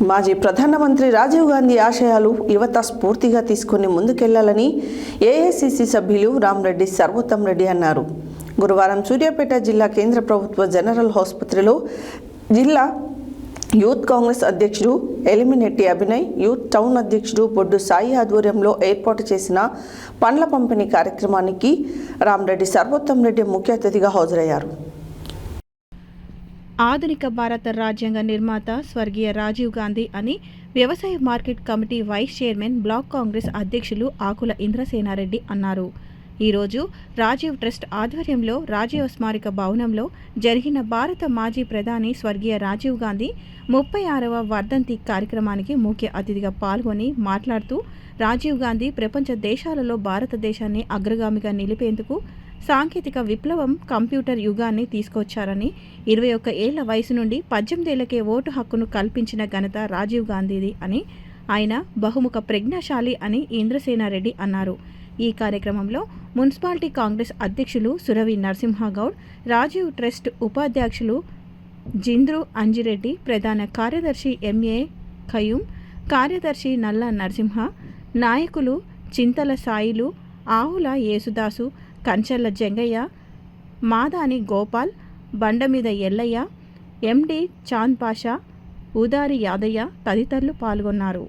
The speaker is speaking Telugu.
మాజీ ప్రధానమంత్రి రాజీవ్ గాంధీ ఆశయాలు యువత స్ఫూర్తిగా తీసుకుని ముందుకెళ్లాలని ఏఐసిసి సభ్యులు రామరెడ్డి సర్వోత్తమ్ రెడ్డి అన్నారు. గురువారం సూర్యాపేట జిల్లా కేంద్ర ప్రభుత్వ జనరల్ ఆసుపత్రిలో జిల్లా యూత్ కాంగ్రెస్ అధ్యక్షుడు ఎలిమినేటి అభినయ్, యూత్ టౌన్ అధ్యక్షుడు బొడ్డు సాయి ఆధ్వర్యంలో ఏర్పాటు చేసిన పండ్ల పంపిణీ కార్యక్రమానికి రామరెడ్డి సర్వోత్తమ్ రెడ్డి ముఖ్య అతిథిగా హాజరయ్యారు. ఆధునిక భారత రాజ్యాంగ నిర్మాత స్వర్గీయ రాజీవ్ గాంధీ అని వ్యవసాయ market committee vice chairman, block Congress అధ్యక్షులు ఆకుల ఇంద్రసేనారెడ్డి అన్నారు. ఈరోజు రాజీవ్ ట్రస్ట్ ఆధ్వర్యంలో రాజీవ్ స్మారక భవనంలో జరిగిన భారత మాజీ ప్రధాని స్వర్గీయ రాజీవ్ గాంధీ 36వ వర్ధంతి కార్యక్రమానికి ముఖ్య అతిథిగా పాల్గొని మాట్లాడుతూ, రాజీవ్ గాంధీ ప్రపంచ దేశాలలో భారతదేశాన్ని అగ్రగామిగా నిలిపేందుకు సాంకేతిక విప్లవం, కంప్యూటర్ యుగాన్ని తీసుకొచ్చారని, 21 ఏళ్ల వయసు నుండి 18 ఏళ్లకే ఓటు హక్కును కల్పించిన ఘనత రాజీవ్ గాంధీది అని, ఆయన బహుముఖ ప్రజ్ఞాశాలి అని ఇంద్రసేనారెడ్డి అన్నారు. ఈ కార్యక్రమంలో మున్సిపాలిటీ కాంగ్రెస్ అధ్యక్షులు సురవి నరసింహగౌడ్, రాజీవ్ ట్రస్ట్ ఉపాధ్యక్షులు జింద్రు అంజిరెడ్డి, ప్రధాన కార్యదర్శి ఎంఏ ఖయూం, కార్యదర్శి నల్ల నరసింహ, నాయకులు చింతల సాయిలు, ఆవుల యేసుదాసు, కంచర్ల జంగయ్య, మాదాని గోపాల్, బండమీద ఎల్లయ్య, ఎండి చాంద్ పాషా, ఉదారి యాదయ్య తదితరులు పాల్గొన్నారు.